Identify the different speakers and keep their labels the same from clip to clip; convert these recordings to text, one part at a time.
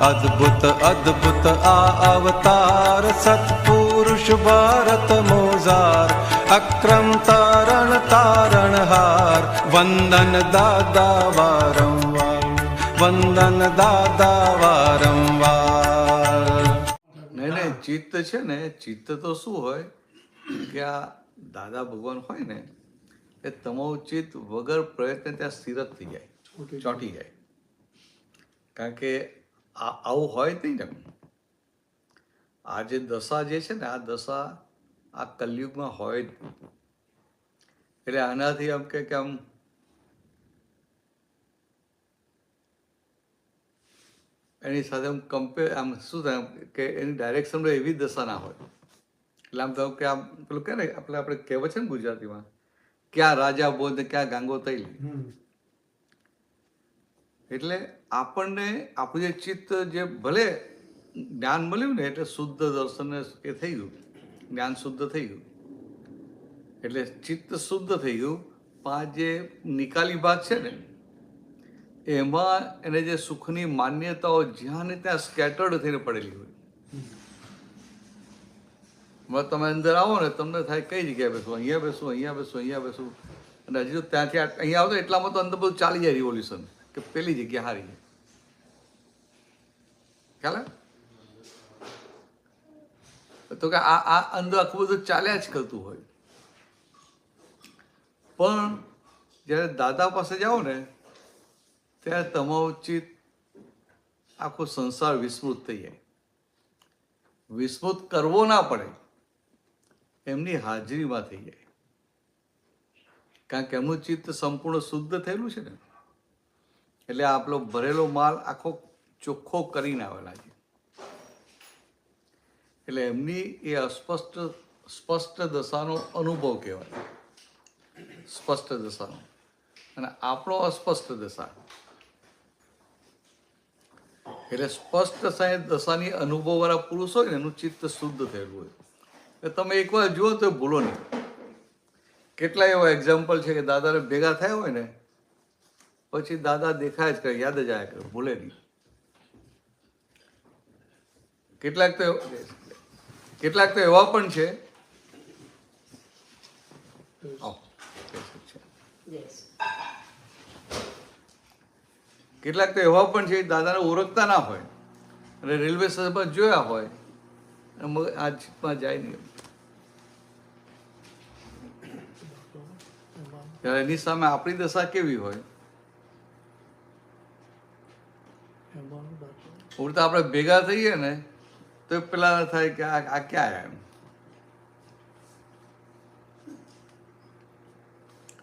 Speaker 1: અદ્ભુત અદ્ભુત આ અવતાર સત્પુરુષ ભારત મોજાર અક્રમ તારણ તારણહાર વંદન દાદા વારંવાર વંદન દાદા વારંવાર.
Speaker 2: નહીં ચિત્ત છે ને, ચિત્ત તો શું હોય કે આ દાદા ભગવાન હોય ને એ તમારું ચિત્ત વગર પ્રયત્ન ત્યાં સ્થિર જ થઈ જાય, ચોંટી જાય. કારણ કે આવું હોય જ નહીં ને. આ જે દશા જે છે ને, આ દશા આ કલયુગમાં હોય જ નહીં. એટલે આનાથી આમ કે આમ એની સાથે આમ કમ્પેર આમ શું થાય કે એની ડાયરેક્શનમાં એવી દશા ના હોય. એટલે આમ કહું કે આમ પેલું કે ને આપણે કહેવત છે ને ગુજરાતીમાં, ક્યાં રાજા બોધ ને ક્યાં ગાંગો તૈલી. એટલે આપણને આપણું જે ચિત્ત જે ભલે જ્ઞાન મળ્યું ને એટલે શુદ્ધ દર્શન એ થઈ ગયું, જ્ઞાન શુદ્ધ થઈ ગયું એટલે ચિત્ત શુદ્ધ થઈ ગયું. પણ આ જે નિકાલી ભાગ છે ને એમાં એને જે સુખની માન્યતાઓ જ્યાં ને ત્યાં સ્કેટર્ડ થઈને પડેલી હોય. તમે અંદર આવો ને તમને થાય કઈ જગ્યાએ બેસવું, અહીંયા બેસવું, અહીંયા બેસવું, અહીંયા બેસવું. અને હજુ ત્યાંથી અહીંયા આવો તો એટલામાં તો અંદર બધું ચાલી જાય રિવોલ્યુશન કે પેલી જગ્યા હારી જાય. ખ્યાલ તો કે આ અંદર આખું બધું ચાલ્યા જ કરતું હોય. પણ જ્યારે દાદા પાસે જાઓ ને ત્યારે તમારું ચિત્ત આખો સંસાર વિસ્મૃત થઈ જાય. વિસ્મૃત કરવો ના પડે, એમની હાજરીમાં થઈ જાય. કારણ કે એમનું ચિત્ત સંપૂર્ણ શુદ્ધ થયેલું છે ને એટલે આપણો ભરેલો માલ આખો ચોખ્ખો કરીને આવેલા છે. એટલે એમની એ સ્પષ્ટ દશાનો અનુભવ કહેવાય, સ્પષ્ટ દશાનો. અને આપણો અસ્પષ્ટ દશા. એટલે સ્પષ્ટ દશાની અનુભવવાળા પુરુષ હોય ને એનું ચિત્ત શુદ્ધ થયેલું હોય. એટલે તમે એકવાર જુઓ તો ભૂલો નહીં. કેટલા એવા એક્ઝામ્પલ છે કે દાદાને ભેગા થયા હોય ને પછી દાદા દેખાય જ કરે, યાદ જ આવ્યા કરે, ભૂલે નહીં. કેટલાક તો એવા પણ છે કેટલાક તો એવા પણ છે દાદાને ઓળખતા ના હોય અને રેલવે સ્ટેશન પર જોયા હોય અને આજમાં જાય નહીં. ત્યારે એની સામે આપણી દશા કેવી હોય? ઉડતા આપણે ભેગા થઈએ ને તો પેલા થાય કે આ ક્યાં એમ.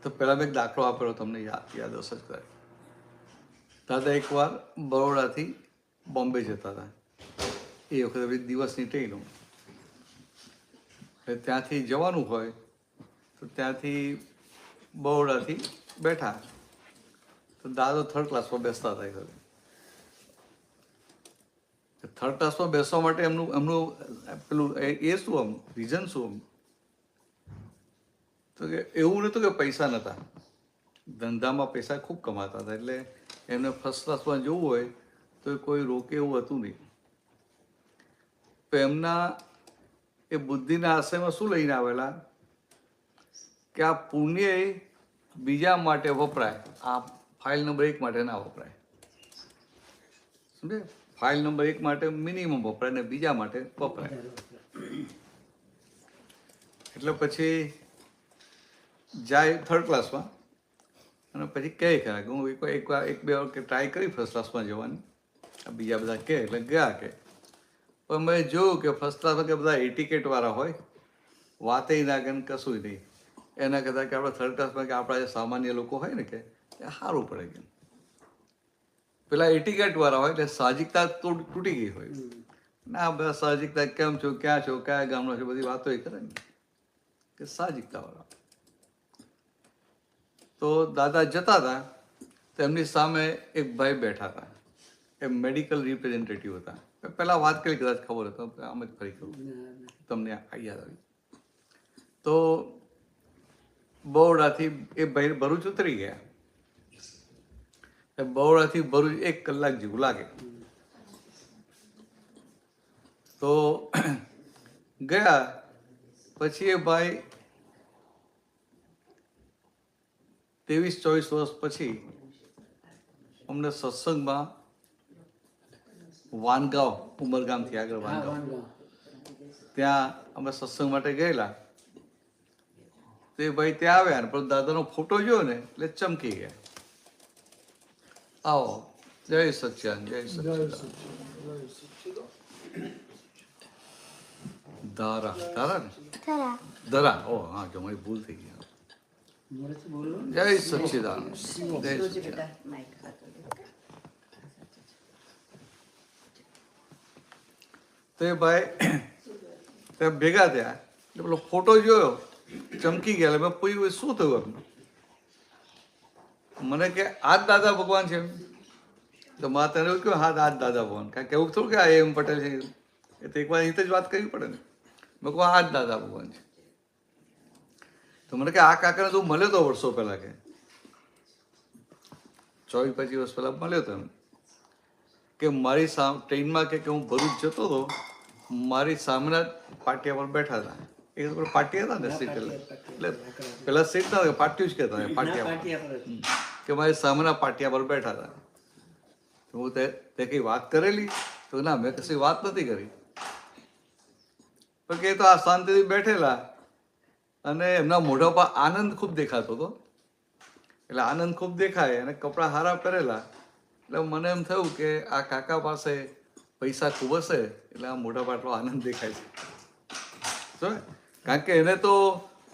Speaker 2: તો પેલા મેં એક દાખલો આપેલો તમને યાદ હશે જ કરે. દાદા એકવાર બરોડાથી બોમ્બે જતા હતા. એ વખતે દિવસની ટ્રેનો એટલે ત્યાંથી જવાનું હોય તો ત્યાંથી બરોડાથી બેઠા તો દાદો થર્ડ ક્લાસમાં બેસતા હતા. થર્ડ ક્લાસમાં બેસવા માટે એમનું પેલું એ શું આમ રીઝન શું આમ તો કે એવું નહોતું કે પૈસા નહોતા, ધંધામાં પૈસા ખૂબ કમાતા હતા. એટલે એમને ફર્સ્ટ ક્લાસમાં જવું હોય તો કોઈ રોકે એવું હતું નહીં. તો એમના એ બુદ્ધિના આશયમાં શું લઈને આવેલા કે આ પુણ્ય બીજા માટે વપરાય, આ ફાઇલ નંબર 1 માટે ના વપરાય. સમજે? ફાઇલ નંબર 1 માટે મિનિમમ વપરાય ને બીજા માટે વપરાય. એટલે પછી જાય થર્ડ ક્લાસમાં અને પછી કહે ખરા કે હું એક બે વાર ટ્રાય કરી ફર્સ્ટ ક્લાસમાં જવાની. બીજા બધા કહે એટલે ગયા કે પણ મેં જોયું કે ફર્સ્ટ ક્લાસમાં કે બધા એટિકેટવાળા હોય, વાતે ના કે કશું નહીં. એના કરતાં કે આપણે થર્ડ ક્લાસમાં કે આપણા જે સામાન્ય લોકો હોય ને કે સારું પડે કે પેલા એટિકેટવાળા હોય એટલે સાહજિકતા તૂટી ગઈ હોય. ના બધા સાહજિકતા કેમ છો, ક્યાં છો, કયા ગામનો છો, બધી વાતો એ કરે ને કે સાહજિકતાવાળા. તો દાદા જતા હતા તો એમની સામે એક ભાઈ બેઠા હતા. એ મેડિકલ રિપ્રેઝેન્ટેટિવ હતા. પહેલાં વાત કરી કદાચ ખબર હતો, આમ જ ફરી કહું તમને યાદ આવી. તો બરોડાથી એ ભાઈ ભરૂચ ઉતરી ગયા. બરોડાથી ભરૂચ 1 કલાક જેવું લાગે. તો ગયા પછી એ ભાઈ 23-24 વર્ષ પછી અમને સત્સંગમાં વાનગાંવ, ઉમરગામથી આગળ વાનગાંવ, ત્યાં અમે સત્સંગ માટે ગયેલા. તો એ ભાઈ ત્યાં આવ્યા ને પણ દાદાનો ફોટો જોયો ને એટલે ચમકી ગયા. આવો, જય સચ્ચિદાનંદ, જય સચ્ચિદાનંદ. ધારા ધારા ને ધરા, ઓ હા, જો મારી ભૂલ થઈ ગઈ. જય સચ્ચિદાનંદ, જય સચ્ચિદાનંદ. તો એ ભાઈ ત્યાં ભેગા થયા એટલે પેલો ફોટો જોયો, ચમકી ગયા. મેં પૂછ્યું શું થયું એમને? મને કે આ જ દાદા ભગવાન છે. તો મારે તને એવું કહ્યું, હા આ જ દાદા ભગવાન. કારણ કે એવું થોડું કે આ એમ પટેલ છે, એ તો એક વાર રીતે જ વાત કરવી પડે ને. મેં કહું આ જ દાદા ભગવાન છે. તો મને કે આ કાકાને તું મળ્યો તો વર્ષો પહેલા, કે 24-25 વર્ષ પહેલા મળ્યો તો એમ. કે મારી ટ્રેનમાં કે હું ભરૂચ જતો હતો, મારી સામેના પાટિયા પર બેઠા હતા. એ તો પાટિયા હતા ને સીટ, એટલે પેલા સીટ ના પાટિયું જ કહેતા હતા, પાટિયા કે મારી સામેના પાટિયા પર બેઠા હતા. હું તે કઈ વાત કરેલી? તો ના, મેં કશી વાત નથી કરી. પણ કે તો આ શાંતિથી બેઠેલા અને એમના મોઢા પર આનંદ ખૂબ દેખાતો હતો. એટલે આનંદ ખૂબ દેખાય અને કપડાં સારા પહેરેલા, એટલે મને એમ થયું કે આ કાકા પાસે પૈસા ખૂબ હશે, એટલે આ મોઢા પર આટલો આનંદ દેખાય છે. કારણ કે એને તો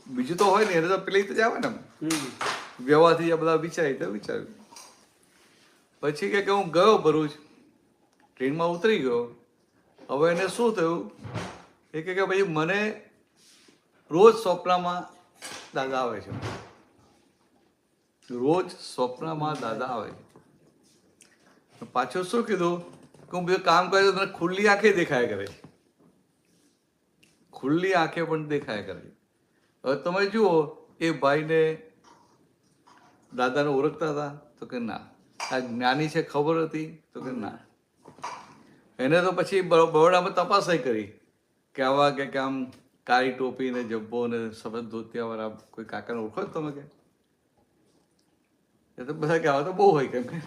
Speaker 2: બીજું તો હોય ને, એને તો પેલી જ આવે ને વ્યવહારથી બધા વિચારી તો વિચાર્યું. પછી કે હું ગયો ભરૂચ, ટ્રેનમાં ઉતરી ગયો. હવે એને શું થયું એ કે ભાઈ મને રોજ સ્વપ્નમાં દાદા આવે છે, રોજ સ્વપ્નમાં દાદા આવે છે. પાછું શું કીધું કે હું બધું કામ કરે તો મને ખુલ્લી આંખે દેખાયા કરે છે, ખુલ્લી આંખે પણ દેખાયા કરે. હવે તમે જુઓ, એ ભાઈને દાદાને ઓળખતા હતા? તો કે ના. આ જ્ઞાની છે ખબર હતી? તો કે ના. એને તો પછી બરોડામાં તપાસ કરી કે આવા કે આમ કાળી ટોપી ને જબ્બો ને સફેદ ધોતિયા વાળા કોઈ કાકાને ઓળખો જ તમે? કે એ તો બધા કે આવા તો બહુ હોય, કેમ કે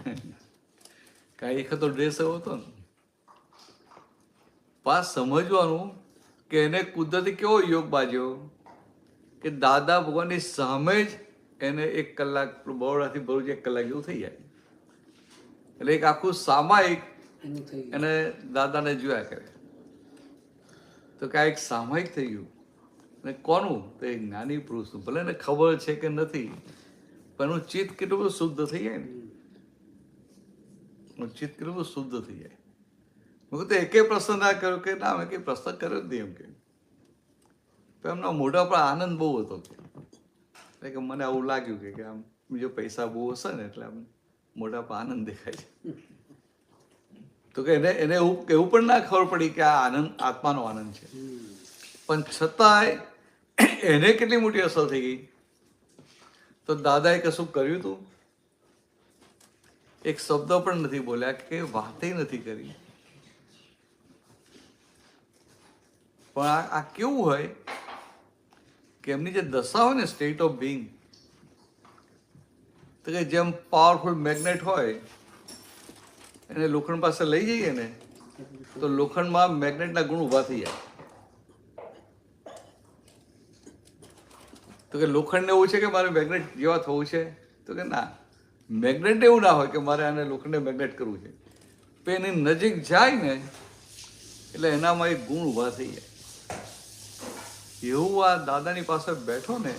Speaker 2: કાંઈ એક હતો ડ્રેસ એવો હતો ને. પાસ સમજવાનું કે એને કુદરતી કેવો યોગ બાજ્યો કે દાદા ભગવાનની સામે જ એને 1 કલાક, બરોડાથી ભરૂચ 1 કલાક જેવું થઈ જાય. એટલે એક આખું સામાયિક એને દાદાને જોયા કરે. તો કે આ એક સામાયિક થઈ ગયું. અને કોનું? તો એ જ્ઞાની પુરુષનું. ભલે એને ખબર છે કે નથી, પણ એનું ચિત્ત કેટલું બધું શુદ્ધ થઈ જાય ને, એનું ચિત્ત કેટલું બધું શુદ્ધ થઈ જાય. મેં તો એકે પ્રશ્ન ના કર્યો કે ના, મેં કંઈ પ્રશ્ન કર્યો જ નહીં એમ કે. તો એમના મોઢા પર આનંદ બહુ હતો. એટલે કે મને આવું લાગ્યું કે આમ બીજો પૈસા બહુ હશે ને એટલે આમ મોઢા પર આનંદ દેખાય છે. તો કે એને એવું પણ ના ખબર પડી કે આ આનંદ આત્માનો આનંદ છે. પણ છતાંય એને કેટલી મોટી અસર થઈ ગઈ. તો દાદાએ કશું કર્યું હતું? એક શબ્દ પણ નથી બોલ્યા, કે વાતે નથી કરી. પણ આ કેવું હોય કે એમની જે દશા હોય ને, સ્ટેટ ઓફ બિંગ, તો કે જેમ પાવરફુલ મેગ્નેટ હોય એને લોખંડ પાસે લઈ જઈએ ને, તો લોખંડમાં મેગ્નેટના ગુણ ઊભા થઈ જાય. તો કે લોખંડને એવું છે કે મારે મેગ્નેટ જેવા થવું છે? તો કે ના, મેગ્નેટ એવું ના હોય કે મારે આને લોખંડને મેગ્નેટ કરવું છે. પણ એની નજીક જાય ને એટલે એનામાં એક ગુણ ઊભા થઈ જાય. એવું આ દાદાની પાસે બેઠો ને,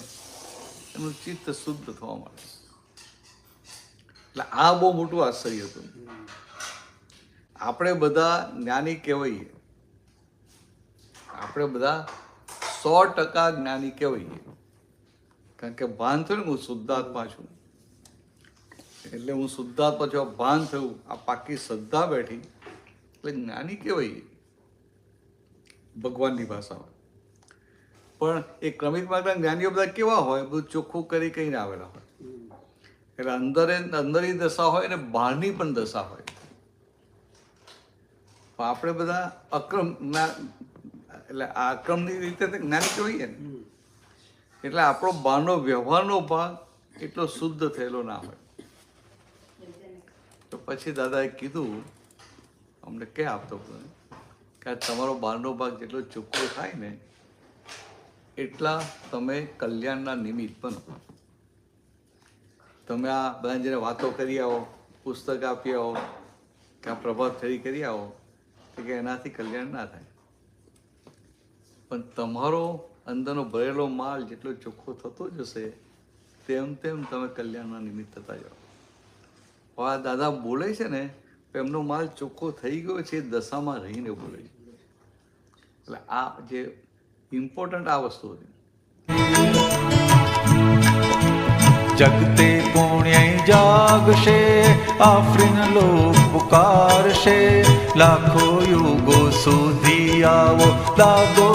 Speaker 2: એનું ચિત્ત શુદ્ધ થવા માંડે. એટલે આ બહુ મોટું આશ્ચર્ય હતું. આપણે બધા જ્ઞાની કહેવાઈએ, આપણે બધા 100% જ્ઞાની કહેવાઈએ. કારણ કે ભાન થયું ને હું શુદ્ધાત્મા છું, એટલે હું શુદ્ધાત્મા છું. ભાન થયું, આ પાકી શ્રદ્ધા બેઠી, એટલે જ્ઞાની કહેવાઈએ ભગવાનની ભાષામાં. પણ એ ક્રમિક માર્ગના જ્ઞાનીઓ બધા કેવા હોય? બધું ચોખ્ખું કરી કહીને આવેલા હોય. એટલે અંદરની દશા હોય અને બહારની પણ દશા હોય. પણ આપણે બધા અક્રમ એટલે આ અક્રમની રીતે તો જ્ઞાન કહેવાય ને, એટલે આપણો બહારનો વ્યવહારનો ભાગ એટલો શુદ્ધ થયેલો ના હોય. તો પછી દાદાએ કીધું અમને કે આપતો કે તમારો બહારનો ભાગ જેટલો ચોખ્ખો થાય ને એટલા તમે કલ્યાણના નિમિત્ત બનો. તમે આ બધા જેને વાતો કરી આવો, પુસ્તક આપી આવો કે આ પ્રભાત ફેરી કરી આવો કે એનાથી કલ્યાણ ના થાય, પણ તમારો અંદરનો ભરેલો માલ જેટલો ચોખ્ખો થતો જશે તેમ તેમ તમે કલ્યાણના નિમિત્ત થતા જાઓ. આ દાદા બોલે છે ને એમનો માલ ચોખ્ખો થઈ ગયો છે, એ દશામાં રહીને બોલે છે. એટલે આ જે ઇમ્પોર્ટન્ટ આ વસ્તુ હતી.
Speaker 1: જગતે પુણ્ય જાગશે, આફરીન લોક પુકારશે, લાખો યુગો સુધી આવો લાગો